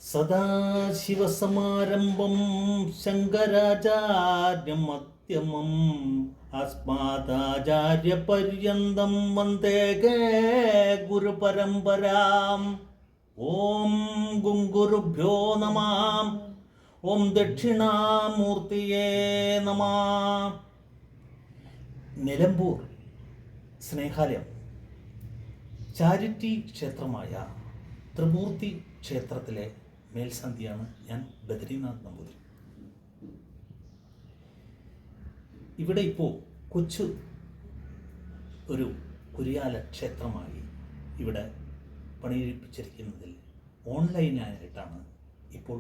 സദാശിവസമാരംഭം ശങ്കരാചാര്യമധ്യമം അസ്മാദാചാര്യപര്യന്തം വന്ദേ ഗുരുപരമ്പരാം. ഓം ഗുരുഭ്യോ നമഃ. ഓം ദക്ഷിണാമൂർത്തിയേ നമഃ. നിലമ്പൂർ സ്നേഹാലയം ചാരിറ്റി ക്ഷേത്രമായ ത്രിമൂർത്തി ക്ഷേത്രത്തിലെ മേൽസന്ധിയാണ് ഞാൻ, ബദ്രിനാഥ് നമ്പൂതിരി. ഇവിടെ ഇപ്പോൾ കൊച്ചു ഒരു കുരിയാല ക്ഷേത്രമായി ഇവിടെ പണിയിപ്പിച്ചിരിക്കുന്നതിൽ ഓൺലൈനായിട്ടാണ് ഇപ്പോൾ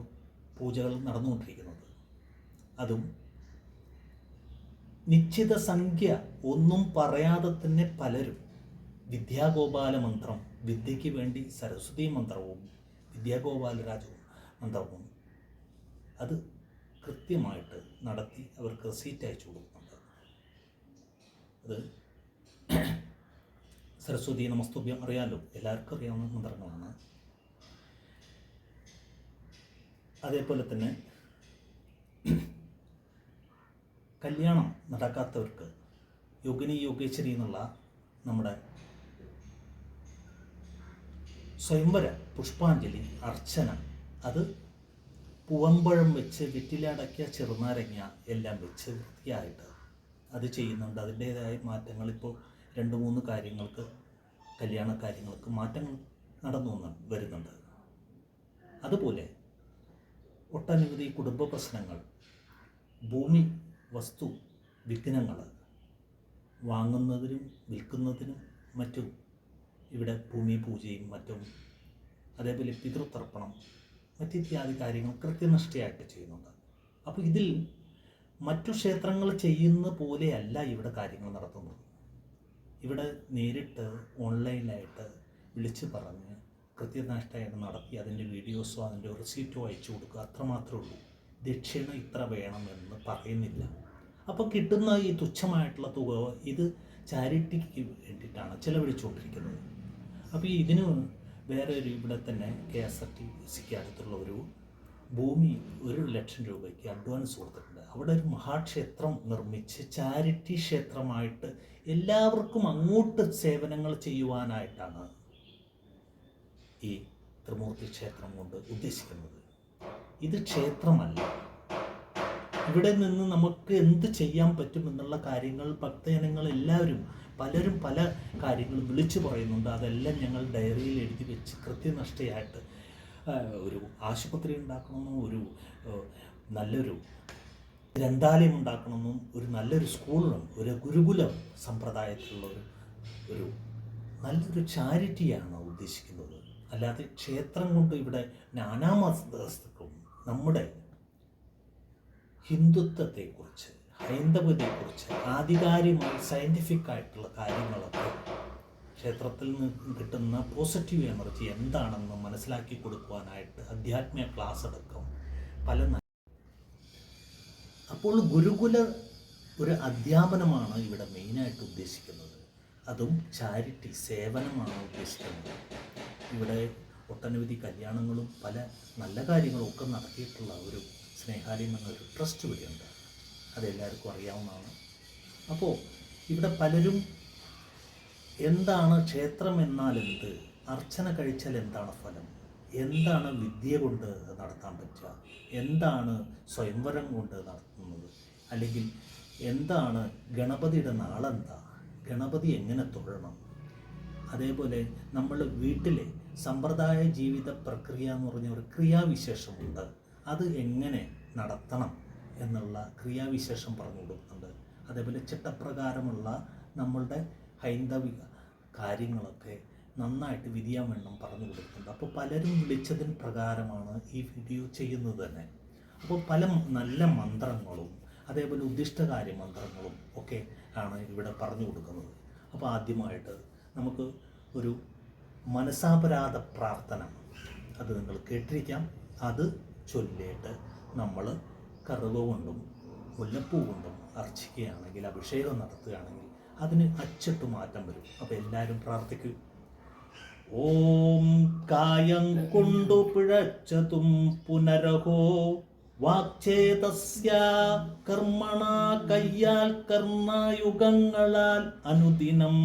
പൂജകൾ നടന്നുകൊണ്ടിരിക്കുന്നത്. അതും നിശ്ചിത സംഖ്യ ഒന്നും പറയാതെ തന്നെ പലരും വിദ്യാഗോപാല മന്ത്രം, വിദ്യയ്ക്ക് വേണ്ടി സരസ്വതി മന്ത്രവും വിദ്യാഗോപാലരാജ മന്ത്രവും അത് കൃത്യമായിട്ട് നടത്തി അവർക്ക് റെസീറ്റ് അയച്ചു കൊടുക്കുന്നുണ്ട്. അത് സരസ്വതി നമസ്തുഭ്യം അറിയാമല്ലോ, എല്ലാവർക്കും അറിയാവുന്ന മന്ത്രങ്ങളാണ്. അതേപോലെ തന്നെ കല്യാണം നടക്കാത്തവർക്ക് യോഗിനി യോഗേശ്വരി എന്നുള്ള നമ്മുടെ സ്വയംവര പുഷ്പാഞ്ജലി അർച്ചന, അത് പൂവമ്പഴം വെച്ച് വെറ്റിലടക്കിയ ചെറുനാരങ്ങ എല്ലാം വെച്ച് വൃത്തിയായിട്ട് അത് ചെയ്യുന്നുണ്ട്. അതിൻ്റേതായ മാറ്റങ്ങൾ ഇപ്പോൾ 2-3 കാര്യങ്ങൾക്ക്, കല്യാണ കാര്യങ്ങൾക്ക് മാറ്റങ്ങൾ നടന്നു വരുന്നുണ്ട്. അതുപോലെ ഒട്ടനവധി കുടുംബ പ്രശ്നങ്ങൾ, ഭൂമി വസ്തു വിഘ്നങ്ങൾ, വാങ്ങുന്നതിനും വിൽക്കുന്നതിനും മറ്റും ഇവിടെ ഭൂമി പൂജയും മറ്റും, അതേപോലെ പിതൃതർപ്പണം, മറ്റിത്യാദി കാര്യങ്ങൾ കൃത്യനിഷ്ഠയായിട്ട് ചെയ്യുന്നുണ്ട്. അപ്പോൾ ഇതിൽ മറ്റു ക്ഷേത്രങ്ങൾ ചെയ്യുന്ന പോലെയല്ല ഇവിടെ കാര്യങ്ങൾ നടത്തുന്നത്. ഇവിടെ നേരിട്ട് ഓൺലൈനായിട്ട് വിളിച്ചു പറഞ്ഞ് കൃത്യനിഷ്ഠയായിട്ട് നടത്തി അതിൻ്റെ വീഡിയോസോ അതിൻ്റെ റെസീപ്റ്റോ അയച്ചു കൊടുക്കുക, അത്രമാത്രമേ ഉള്ളൂ. ദക്ഷിണ ഇത്ര വേണമെന്ന് പറയുന്നില്ല. അപ്പോൾ കിട്ടുന്ന ഈ തുച്ഛമായിട്ടുള്ള തുക ഇത് ചാരിറ്റിക്ക് വേണ്ടിയിട്ടാണ് ചിലവഴിച്ചുകൊണ്ടിരിക്കുന്നത്. അപ്പോൾ ഇതിന് വേറെ ഒരു ഇവിടെ തന്നെ KSRTCക്ക് അടുത്തുള്ള ഒരു ഭൂമി 1 ലക്ഷം രൂപയ്ക്ക് അഡ്വാൻസ് കൊടുത്തിട്ടുണ്ട്. അവിടെ ഒരു മഹാക്ഷേത്രം നിർമ്മിച്ച് ചാരിറ്റി ക്ഷേത്രമായിട്ട് എല്ലാവർക്കും അങ്ങോട്ട് സേവനങ്ങൾ ചെയ്യുവാനായിട്ടാണ് ഈ ത്രിമൂർത്തി ക്ഷേത്രം കൊണ്ട് ഉദ്ദേശിക്കുന്നത്. ഇത് ക്ഷേത്രമല്ല. ഇവിടെ നിന്ന് നമുക്ക് എന്ത് ചെയ്യാൻ പറ്റുമെന്നുള്ള കാര്യങ്ങൾ ഭക്തജനങ്ങൾ എല്ലാവരും പലരും പല കാര്യങ്ങളും വിളിച്ചു പറയുന്നുണ്ട്. അതെല്ലാം ഞങ്ങൾ ഡയറിയിൽ എഴുതി വെച്ച് കൃത്യനിഷ്ഠയായിട്ട് ഒരു ആശുപത്രി ഉണ്ടാക്കണമെന്നും ഒരു നല്ലൊരു ഗ്രന്ഥാലയം ഉണ്ടാക്കണമെന്നും ഒരു നല്ലൊരു സ്കൂളും ഒരു ഗുരുകുലം സമ്പ്രദായത്തിലുള്ള ഒരു നല്ലൊരു ചാരിറ്റിയാണ് ഉദ്ദേശിക്കുന്നത്. അല്ലാതെ ക്ഷേത്രം കൊണ്ട് ഇവിടെ നാനാമതസ്ഥർക്കും നമ്മുടെ ഹിന്ദുത്വത്തെക്കുറിച്ച്, ഹൈന്ദവതയെക്കുറിച്ച് ആധികാരികമായി സയൻറ്റിഫിക് ആയിട്ടുള്ള കാര്യങ്ങളൊക്കെ ക്ഷേത്രത്തിൽ നിന്ന് കിട്ടുന്ന പോസിറ്റീവ് എനർജി എന്താണെന്ന് മനസ്സിലാക്കി കൊടുക്കുവാനായിട്ട് അധ്യാത്മിക ക്ലാസ് അടക്കം പല. അപ്പോൾ ഗുരുകുല ഒരു അധ്യാപനമാണ് ഇവിടെ മെയിനായിട്ട് ഉദ്ദേശിക്കുന്നത്. അതും ചാരിറ്റി സേവനമാണ് ഉദ്ദേശിക്കുന്നത്. ഇവിടെ ഒട്ടനവധി കല്യാണങ്ങളും പല നല്ല കാര്യങ്ങളും ഒക്കെ നടത്തിയിട്ടുള്ള ഒരു സ്നേഹാലയം എന്നൊരു ട്രസ്റ്റ് വഴിയുണ്ട്. അതെല്ലാവർക്കും അറിയാവുന്നതാണ്. അപ്പോൾ ഇവിടെ പലരും എന്താണ് ക്ഷേത്രം എന്നാൽ എന്ത്, അർച്ചന കഴിച്ചാൽ എന്താണ് ഫലം, എന്താണ് വിദ്യ കൊണ്ട് നടത്താൻ പറ്റുക, എന്താണ് സ്വയംവരം കൊണ്ട് നടത്തുന്നത്, അല്ലെങ്കിൽ എന്താണ് ഗണപതിയുടെ നാളെന്താ, ഗണപതി എങ്ങനെ തൊഴണം, അതേപോലെ നമ്മൾ വീട്ടിലെ സമ്പ്രദായ ജീവിത പ്രക്രിയ എന്ന് പറഞ്ഞ ഒരു ക്രിയാവിശേഷമുണ്ട്, അത് എങ്ങനെ നടത്തണം എന്നുള്ള ക്രിയാവിശേഷം പറഞ്ഞു കൊടുക്കുന്നുണ്ട്. അതേപോലെ ചിട്ടപ്രകാരമുള്ള നമ്മളുടെ ഹൈന്ദവിക കാര്യങ്ങളൊക്കെ നന്നായിട്ട് വിധിയാവണ്ണം പറഞ്ഞു കൊടുക്കുന്നുണ്ട്. അപ്പോൾ പലരും വിളിച്ചതിന് പ്രകാരമാണ് ഈ വീഡിയോ ചെയ്യുന്നത് തന്നെ. അപ്പോൾ പല നല്ല മന്ത്രങ്ങളും അതേപോലെ ഉദ്ദിഷ്ടകാര്യ മന്ത്രങ്ങളും ഒക്കെ ആണ് ഇവിടെ പറഞ്ഞു കൊടുക്കുന്നത്. അപ്പോൾ ആദ്യമായിട്ട് നമുക്ക് ഒരു മനസാപരാധ പ്രാർത്ഥന, അത് നിങ്ങൾ കേട്ടിരിക്കാം, അത് ചൊല്ലിയിട്ട് നമ്മൾ കറുവ കൊണ്ടും മുല്ലപ്പൂ കൊണ്ടും അർച്ചിക്കുകയാണെങ്കിൽ, അഭിഷേകം നടത്തുകയാണെങ്കിൽ അതിന് അച്ചട്ട് മാറ്റം വരും. അപ്പോൾ എല്ലാവരും പ്രാർത്ഥിക്കൂ. ഓം കായം കൊണ്ടു പിഴച്ചതും പുനരഹോ വാക്ചേതസ്യ കർമ്മണ കയ്യാൽ കർണയുഗങ്ങളാൽ അനുദിനം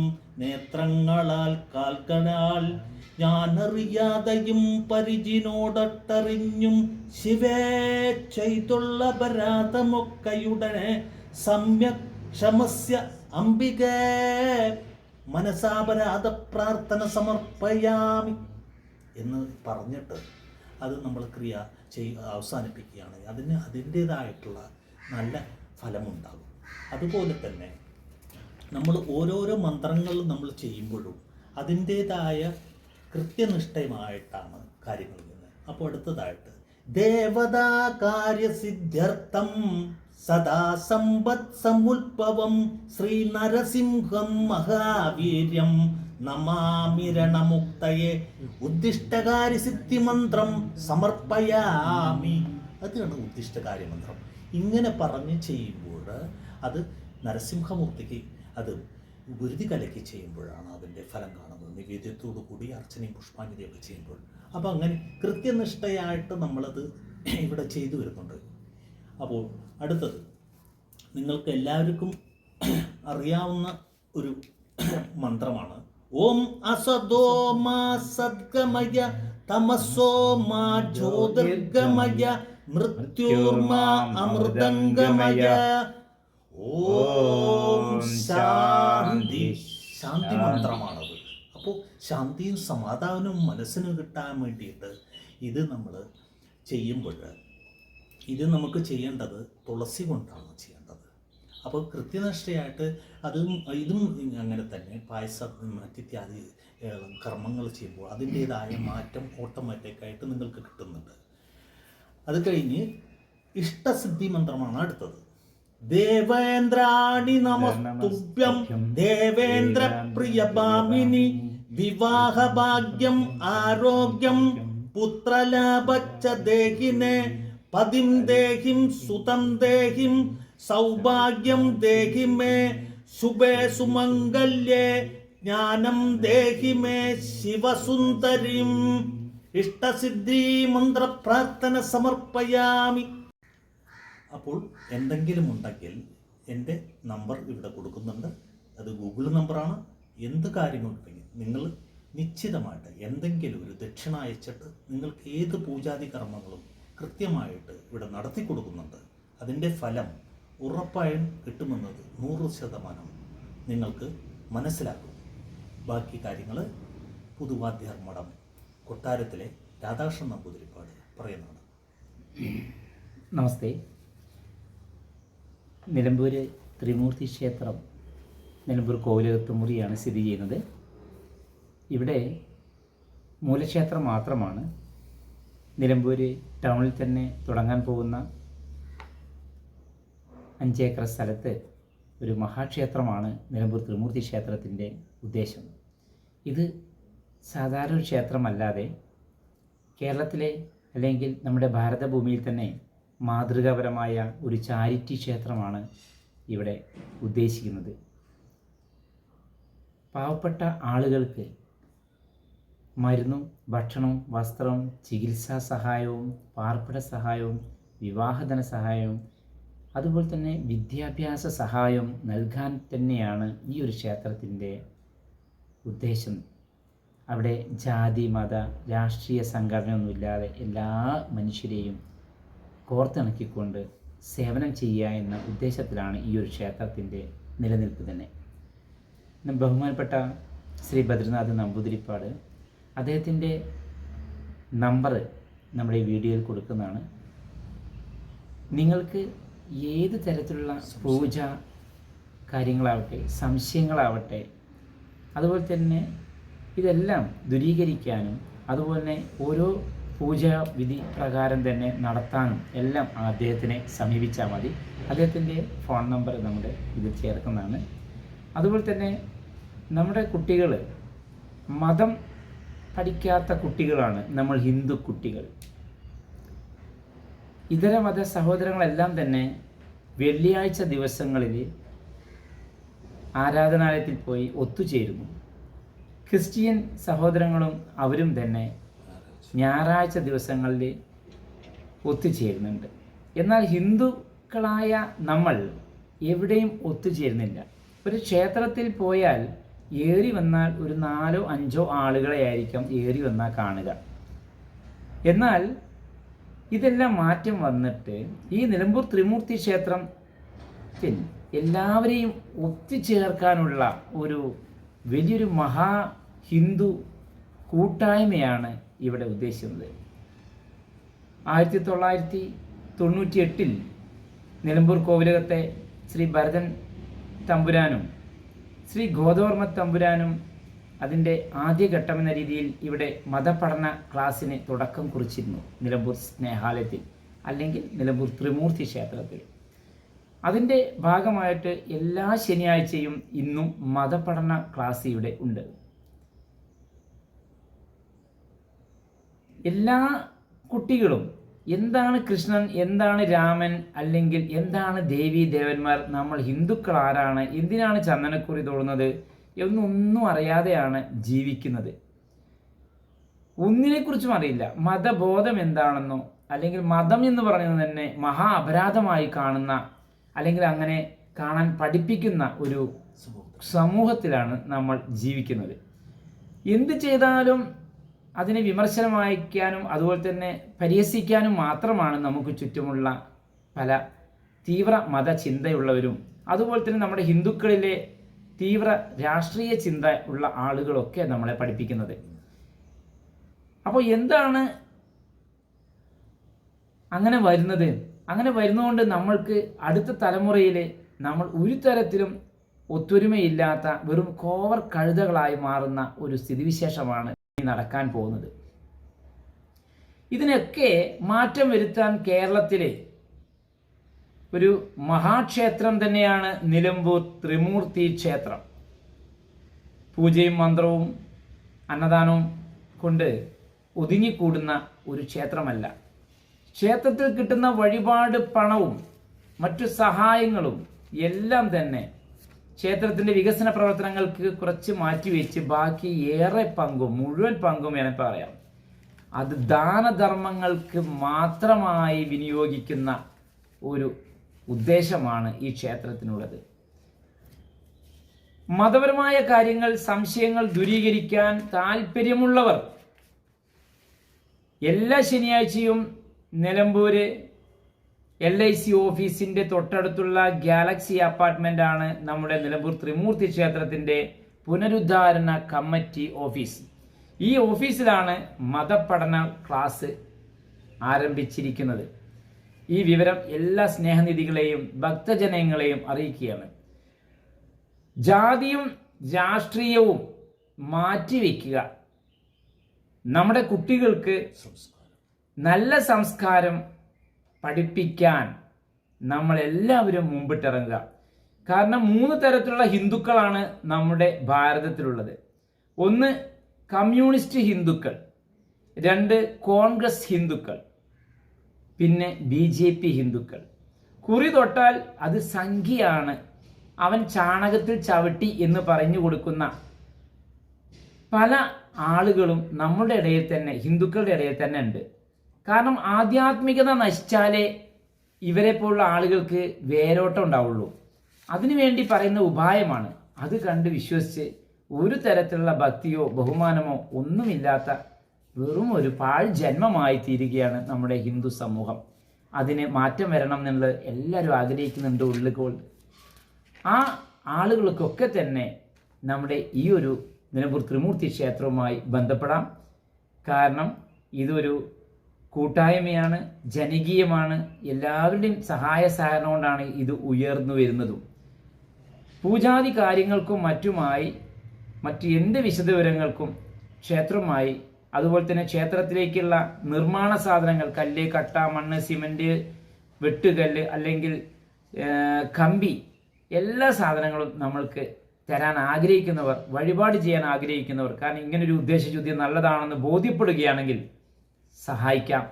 നേത്രങ്ങളാൽ കാൽകളാൽ ഞാനറിയാതെയും പരിചിനോടട്ടറിഞ്ഞും ശിവേച്ഛൈതുള്ള പരാതമൊക്കയുടനെ സമ്യക് ക്ഷമസ്യ അംബികേ മനസാപരാധ പ്രാർത്ഥന സമർപ്പയാമി എന്ന് പറഞ്ഞിട്ട് അത് നമ്മൾ ക്രിയ അവസാനിപ്പിക്കുകയാണ്. അതിൻ്റേതായിട്ടുള്ള നല്ല ഫലമുണ്ടാകും. അതുപോലെ തന്നെ നമ്മൾ ഓരോരോ മന്ത്രങ്ങൾ നമ്മൾ ചെയ്യുമ്പോഴും അതിൻ്റേതായ കൃത്യനിഷ്ഠമായിട്ടാണ് കാര്യങ്ങൾ ചെയ്യുന്നത്. അപ്പോൾ അടുത്തതായിട്ട് ദേവതാ കാര്യസിദ്ധ്യർത്ഥം സദാ സമ്പത് സമുദ്ഭവം ശ്രീ നരസിംഹം മഹാവീര്യം നമാമിരണമുക്തയെ ഉദ്ദിഷ്ടകാര്യ സിദ്ധിമന്ത്രം സമർപ്പയാമി. അതാണ് ഉദ്ദിഷ്ടകാര്യമന്ത്രം. ഇങ്ങനെ പറഞ്ഞ് ചെയ്യുമ്പോൾ അത് നരസിംഹമൂർത്തിക്ക് അത് ഗുരുതി കലക്കി ചെയ്യുമ്പോഴാണ് അതിൻ്റെ ഫലം കാണുന്നത്. നിവേദ്യത്തോടു കൂടി അർച്ചനയും പുഷ്പാഞ്ജലിയൊക്കെ ചെയ്യുമ്പോൾ. അപ്പോൾ അങ്ങനെ കൃത്യനിഷ്ഠയായിട്ട് നമ്മളത് ഇവിടെ ചെയ്തു വരുന്നുണ്ട്. അപ്പോൾ അടുത്തത് നിങ്ങൾക്ക് എല്ലാവർക്കും അറിയാവുന്ന ഒരു മന്ത്രമാണ്. ഓം അസദോ മാ സദ്ഗമയ തമസോ മാ ജ്യോതിർഗമയ മൃത്യോർമാ അമൃതംഗമയ. ഓം ശാന്തി. ശാന്തി മന്ത്രമാണത്. അപ്പോൾ ശാന്തിയും സമാധാനവും മനസ്സിന് കിട്ടാൻ വേണ്ടിയിട്ട് ഇത് നമ്മൾ ചെയ്യുമ്പോൾ ഇത് നമുക്ക് ചെയ്യേണ്ടത് തുളസി കൊണ്ടാണ് ചെയ്യേണ്ടത്. അപ്പോൾ കൃത്യനിഷ്ഠയായിട്ട് ഇതും അങ്ങനെ തന്നെ മറ്റിത്യാദി കർമ്മങ്ങൾ ചെയ്യുമ്പോൾ അതിൻ്റേതായ മാറ്റം ഓട്ടോമാറ്റിക്കായിട്ട് നിങ്ങൾക്ക് കിട്ടുന്നുണ്ട്. അത് കഴിഞ്ഞ് ഇഷ്ടസിദ്ധി മന്ത്രമാണ് അടുത്തത്. ദേവേന്ദ്രാണി നമസ്തുഭ്യം ദേവേന്ദ്ര പ്രിയഭാമിനി വിവാഹഭാഗ്യം ആരോഗ്യം പുത്രലാഭച്ച ദേഹിനെ പതിം ദേഹിം സുതം ദേഹിം സൗഭാഗ്യം ദേഹി മേ ശുഭേ സുമംഗല്യേ ജ്ഞാനം ദേഹി മേ ശിവസുന്ദരിം. ഇഷ്ടസിദ്ധി മന്ത്രപ്രാർത്ഥന സമർപ്പയാമി. അപ്പോൾ എന്തെങ്കിലും ഉണ്ടെങ്കിൽ എൻ്റെ നമ്പർ ഇവിടെ കൊടുക്കുന്നുണ്ട്. അത് ഗൂഗിൾ നമ്പറാണ്. എന്ത് കാര്യങ്ങളുണ്ടെങ്കിൽ നിങ്ങൾ നിശ്ചിതമായിട്ട് എന്തെങ്കിലും ഒരു ദക്ഷിണ അയച്ചിട്ട് നിങ്ങൾക്ക് ഏത് പൂജാതി കർമ്മങ്ങളും കൃത്യമായിട്ട് ഇവിടെ നടത്തി കൊടുക്കുന്നുണ്ട്. അതിൻ്റെ ഫലം ഉറപ്പായും കിട്ടുമെന്നത് 100% നിങ്ങൾക്ക് മനസ്സിലാക്കും. ബാക്കി കാര്യങ്ങൾ പുതുവാദ്യാർ മഠം കൊട്ടാരത്തിലെ രാധാകൃഷ്ണൻ നമ്പൂതിരിപ്പാട് പറയുന്നതാണ്. നമസ്തേ. നിലമ്പൂർ ത്രിമൂർത്തി ക്ഷേത്രം നിലമ്പൂർ കോവിലകത്തുമുറിയാണ് സ്ഥിതി ചെയ്യുന്നത്. ഇവിടെ മൂലക്ഷേത്രം മാത്രമാണ്. നിലമ്പൂർ ടൗണിൽ തന്നെ തുടങ്ങാൻ പോകുന്ന 5 ഏക്കർ സ്ഥലത്ത് ഒരു മഹാക്ഷേത്രമാണ് നിലമ്പൂർ ത്രിമൂർത്തി ക്ഷേത്രത്തിൻ്റെ ഉദ്ദേശം. ഇത് സാധാരണ ഒരു ക്ഷേത്രമല്ലാതെ കേരളത്തിലെ അല്ലെങ്കിൽ നമ്മുടെ ഭാരതഭൂമിയിൽ തന്നെ മാതൃകാപരമായ ഒരു ചാരിറ്റി ക്ഷേത്രമാണ് ഇവിടെ ഉദ്ദേശിക്കുന്നത്. പാവപ്പെട്ട ആളുകൾക്ക് മരുന്നും ഭക്ഷണവും വസ്ത്രവും ചികിത്സാ സഹായവും പാർപ്പിട സഹായവും വിവാഹധന സഹായവും അതുപോലെ തന്നെ വിദ്യാഭ്യാസ സഹായം നൽകാൻ തന്നെയാണ് ഈ ഒരു ക്ഷേത്രത്തിൻ്റെ ഉദ്ദേശം. അവിടെ ജാതി മത രാഷ്ട്രീയ സംഘടനയൊന്നുമില്ലാതെ എല്ലാ മനുഷ്യരെയും കോർത്തിണക്കിക്കൊണ്ട് സേവനം ചെയ്യുക എന്ന ഉദ്ദേശത്തിലാണ് ഈ ഒരു ക്ഷേത്രത്തിൻ്റെ നിലനിൽപ്പ് തന്നെ. ബഹുമാനപ്പെട്ട ശ്രീ ബദ്രിനാഥ് നമ്പൂതിരിപ്പാട് അദ്ദേഹത്തിൻ്റെ നമ്പർ നമ്മുടെ ഈ വീഡിയോയിൽ കൊടുക്കുന്നതാണ്. നിങ്ങൾക്ക് ഏത് തരത്തിലുള്ള പൂജ കാര്യങ്ങളാവട്ടെ സംശയങ്ങളാവട്ടെ അതുപോലെ തന്നെ ഇതെല്ലാം ദൂരീകരിക്കാനും അതുപോലെ തന്നെ ഓരോ പൂജാ വിധി പ്രകാരം തന്നെ നടത്താനും എല്ലാം അദ്ദേഹത്തിനെ സമീപിച്ചാൽ മതി. അദ്ദേഹത്തിൻ്റെ ഫോൺ നമ്പർ നമ്മുടെ ഇതിൽ ചേർക്കുന്നതാണ്. അതുപോലെ തന്നെ നമ്മുടെ കുട്ടികൾ മതം പഠിക്കാത്ത കുട്ടികളാണ് നമ്മൾ ഹിന്ദു കുട്ടികൾ. ഇതര മത സഹോദരങ്ങളെല്ലാം തന്നെ വെള്ളിയാഴ്ച ദിവസങ്ങളിൽ ആരാധനാലയത്തിൽ പോയി ഒത്തുചേരുന്നു. ക്രിസ്ത്യൻ സഹോദരങ്ങളും അവരും തന്നെ ഞായറാഴ്ച ദിവസങ്ങളിൽ ഒത്തുചേരുന്നുണ്ട്. എന്നാൽ ഹിന്ദുക്കളായ നമ്മൾ എവിടെയും ഒത്തുചേരുന്നില്ല. ഒരു ക്ഷേത്രത്തിൽ പോയാൽ ഏറി വന്നാൽ ഒരു 4-5 ആളുകളെ ആയിരിക്കും ഏറി വന്നാൽ കാണുക. എന്നാൽ ഇതെല്ലാം മാറ്റം വന്നിട്ട് ഈ നിലമ്പൂർ ത്രിമൂർത്തി ക്ഷേത്രത്തിൽ എല്ലാവരെയും ഒത്തുചേർക്കാനുള്ള ഒരു വലിയൊരു മഹാ ഹിന്ദു കൂട്ടായ്മയാണ് ഇവിടെ ഉദ്ദേശിക്കുന്നത്. 1998 നിലമ്പൂർ കോവിലകത്തെ ശ്രീ ഭരതൻ തമ്പുരാനും ശ്രീ ഗോദവർമ്മ തമ്പുരാനും അതിൻ്റെ ആദ്യഘട്ടം എന്ന രീതിയിൽ ഇവിടെ മതപഠന ക്ലാസ്സിന് തുടക്കം കുറിച്ചിരുന്നു നിലമ്പൂർ സ്നേഹാലയത്തിൽ, അല്ലെങ്കിൽ നിലമ്പൂർ ത്രിമൂർത്തി ക്ഷേത്രത്തിൽ. അതിൻ്റെ ഭാഗമായിട്ട് എല്ലാ ശനിയാഴ്ചയും ഇന്നും മതപഠന ക്ലാസ് ഇവിടെ ഉണ്ട്. എല്ലാ കുട്ടികളും എന്താണ് കൃഷ്ണൻ, എന്താണ് രാമൻ, അല്ലെങ്കിൽ എന്താണ് ദേവി ദേവന്മാർ, നമ്മൾ ഹിന്ദുക്കൾ ആരാണ്, എന്തിനാണ് ചന്ദനക്കുറി തൊടുന്നത് എന്നൊന്നും അറിയാതെയാണ് ജീവിക്കുന്നത്. ഒന്നിനെക്കുറിച്ചും അറിയില്ല. മതബോധം എന്താണെന്നോ, അല്ലെങ്കിൽ മതം എന്ന് പറയുന്നത് തന്നെ മഹാ അപരാധമായി കാണുന്ന, അല്ലെങ്കിൽ അങ്ങനെ കാണാൻ പഠിപ്പിക്കുന്ന ഒരു സമൂഹത്തിലാണ് നമ്മൾ ജീവിക്കുന്നത്. എന്ത് ചെയ്താലും അതിനെ വിമർശനം വായിക്കാനും അതുപോലെ തന്നെ പരിഹസിക്കാനും മാത്രമാണ് നമുക്ക് ചുറ്റുമുള്ള പല തീവ്ര മതചിന്തയുള്ളവരും അതുപോലെ തന്നെ നമ്മുടെ ഹിന്ദുക്കളിലെ തീവ്ര രാഷ്ട്രീയ ചിന്ത ഉള്ള ആളുകളൊക്കെ നമ്മളെ പഠിപ്പിക്കുന്നത്. അപ്പോൾ എന്താണ് അങ്ങനെ വരുന്നത്? അങ്ങനെ വരുന്നതുകൊണ്ട് നമ്മൾക്ക് അടുത്ത തലമുറയിൽ നമ്മൾ ഒരു തരത്തിലും ഒത്തൊരുമയില്ലാത്ത വെറും കോവർ കഴുതകളായി മാറുന്ന ഒരു സ്ഥിതിവിശേഷമാണ് നടക്കാൻ പോകുന്നത്. ഇതിനൊക്കെ മാറ്റം വരുത്താൻ കേരളത്തിലെ ഒരു മഹാക്ഷേത്രം തന്നെയാണ് നിലമ്പൂർ ത്രിമൂർത്തി ക്ഷേത്രം. പൂജയും മന്ത്രവും അന്നദാനവും കൊണ്ട് ഒതുങ്ങിക്കൂടുന്ന ഒരു ക്ഷേത്രമല്ല. ക്ഷേത്രത്തിൽ കിട്ടുന്ന വഴിപാട് പണവും മറ്റു സഹായങ്ങളും എല്ലാം തന്നെ ക്ഷേത്രത്തിൻ്റെ വികസന പ്രവർത്തനങ്ങൾക്ക് കുറച്ച് മാറ്റിവെച്ച് ബാക്കി ഏറെ പങ്കും, മുഴുവൻ പങ്കും എന്ന് പറയാം, അത് ദാനധർമ്മങ്ങൾക്ക് മാത്രമായി വിനിയോഗിക്കുന്ന ഒരു ഉദ്ദേശമാണ് ഈ ക്ഷേത്രത്തിനുള്ളത്. മതപരമായ കാര്യങ്ങൾ, സംശയങ്ങൾ ദൂരീകരിക്കാൻ താല്പര്യമുള്ളവർ എല്ലാ ശനിയാഴ്ചയും നിലമ്പൂര് LIC ഓഫീസിൻ്റെ തൊട്ടടുത്തുള്ള ഗാലക്സി അപ്പാർട്ട്മെൻ്റ് ആണ് നമ്മുടെ നിലമ്പൂർ ത്രിമൂർത്തി ക്ഷേത്രത്തിൻ്റെ പുനരുദ്ധാരണ കമ്മിറ്റി ഓഫീസ്. ഈ ഓഫീസിലാണ് മതപഠന ക്ലാസ് ആരംഭിച്ചിരിക്കുന്നത്. ഈ വിവരം എല്ലാ സ്നേഹനിധികളെയും ഭക്തജനങ്ങളെയും അറിയിക്കുകയാണ്. ജാതിയും രാഷ്ട്രീയവും മാറ്റിവെക്കുക. നമ്മുടെ കുട്ടികൾക്ക് നല്ല സംസ്കാരം പഠിപ്പിക്കാൻ നമ്മളെല്ലാവരും മുമ്പിട്ടിറങ്ങുക. കാരണം 3 തരത്തിലുള്ള ഹിന്ദുക്കളാണ് നമ്മുടെ ഭാരതത്തിലുള്ളത്. 1 കമ്മ്യൂണിസ്റ്റ് ഹിന്ദുക്കൾ, 2 കോൺഗ്രസ് ഹിന്ദുക്കൾ, പിന്നെ BJP ഹിന്ദുക്കൾ. കുറി തൊട്ടാൽ അത് സംഖ്യയാണ്, അവൻ ചാണകത്തിൽ ചവിട്ടി എന്ന് പറഞ്ഞു കൊടുക്കുന്ന പല ആളുകളും നമ്മുടെ ഇടയിൽ തന്നെ, ഹിന്ദുക്കളുടെ ഇടയിൽ തന്നെ ഉണ്ട്. കാരണം ആധ്യാത്മികത നശിച്ചാലേ ഇവരെ പോലുള്ള ആളുകൾക്ക് വേരോട്ടം ഉണ്ടാവുള്ളൂ. അതിനുവേണ്ടി പറയുന്ന ഉപായമാണ്. അത് കണ്ട് വിശ്വസിച്ച് ഒരു തരത്തിലുള്ള ഭക്തിയോ ബഹുമാനമോ ഒന്നുമില്ലാത്ത വെറും ഒരു പാഴ് ജന്മമായി തീരുകയാണ് നമ്മുടെ ഹിന്ദു സമൂഹം. അതിന് മാറ്റം വരണം എന്നുള്ളത് എല്ലാവരും ആഗ്രഹിക്കുന്നുണ്ട് ഉള്ളുകൊണ്ട്. ആ ആളുകൾക്കൊക്കെ തന്നെ നമ്മുടെ ഈ ഒരു നിലമ്പൂർ ത്രിമൂർത്തി ക്ഷേത്രവുമായി ബന്ധപ്പെടാം. കാരണം ഇതൊരു കൂട്ടായ്മയാണ്, ജനകീയമാണ്. എല്ലാവരുടെയും സഹായ സഹകരണം കൊണ്ടാണ് ഇത് ഉയർന്നു വരുന്നതും. പൂജാതി കാര്യങ്ങൾക്കും മറ്റുമായി മറ്റ് എന്ത് വിശദവിവരങ്ങൾക്കും ക്ഷേത്രവുമായി, അതുപോലെ തന്നെ ക്ഷേത്രത്തിലേക്കുള്ള നിർമ്മാണ സാധനങ്ങൾ, കല്ല്, കട്ട, മണ്ണ്, സിമൻറ്റ്, വെട്ടുകല്ല് അല്ലെങ്കിൽ കമ്പി, എല്ലാ സാധനങ്ങളും നമ്മൾക്ക് തരാൻ ആഗ്രഹിക്കുന്നവർ, വഴിപാട് ചെയ്യാൻ ആഗ്രഹിക്കുന്നവർ, കാരണം ഇങ്ങനൊരു ഉദ്ദേശശുദ്ധി നല്ലതാണെന്ന് ബോധ്യപ്പെടുകയാണെങ്കിൽ സഹായിക്കാം.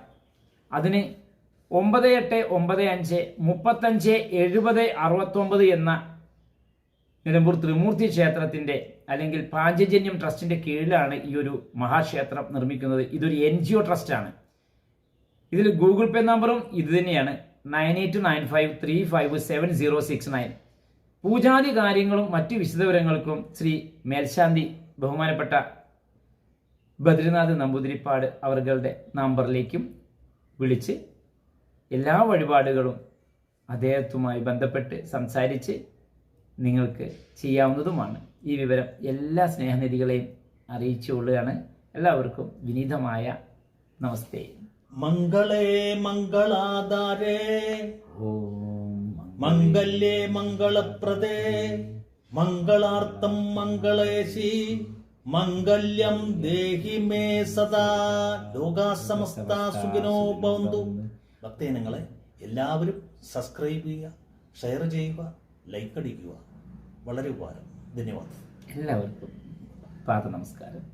അതിന് 9895 35 70 69 എന്ന നിലമ്പൂർ ത്രിമൂർത്തി ക്ഷേത്രത്തിൻ്റെ അല്ലെങ്കിൽ പാഞ്ചജന്യം ട്രസ്റ്റിൻ്റെ കീഴിലാണ് ഈ ഒരു മഹാക്ഷേത്രം നിർമ്മിക്കുന്നത്. ഇതൊരു NGO ട്രസ്റ്റാണ്. ഇതിൽ ഗൂഗിൾ പേ നമ്പറും ഇത് തന്നെയാണ്, 9895357069. പൂജാതി കാര്യങ്ങളും മറ്റു വിശദവിവരങ്ങൾക്കും ശ്രീ മേൽശാന്തി ബഹുമാനപ്പെട്ട ബദ്രിനാഥ് നമ്പൂതിരിപ്പാട് അവരുടെ നമ്പറിലേക്കും വിളിച്ച് എല്ലാ വഴിപാടുകളും അദ്ദേഹത്തുമായി ബന്ധപ്പെട്ട് സംസാരിച്ച് നിങ്ങൾക്ക് ചെയ്യാവുന്നതുമാണ്. ഈ വിവരം എല്ലാ സ്നേഹനിധികളെയും അറിയിച്ചുകൊള്ളുകയാണ്. എല്ലാവർക്കും വിനീതമായ നമസ്തേ. മംഗളേ മംഗളാധാരേ ഓം മംഗല്യേ മംഗളപ്രദേ മംഗളാർത്ഥം മംഗളേശി മംഗല്യം ദേഹി മേ സദാ. ലോകാ സമസ്ത സുഖിനോ ഭവന്തു. ഭക്തജനങ്ങളെ എല്ലാവരും സബ്സ്ക്രൈബ് ചെയ്യുക, ഷെയർ ചെയ്യുക, ലൈക്ക് അടിക്കുക. വളരെ ഉപകാരം. ധന്യവാദം. എല്ലാവർക്കും പാദ നമസ്കാരം.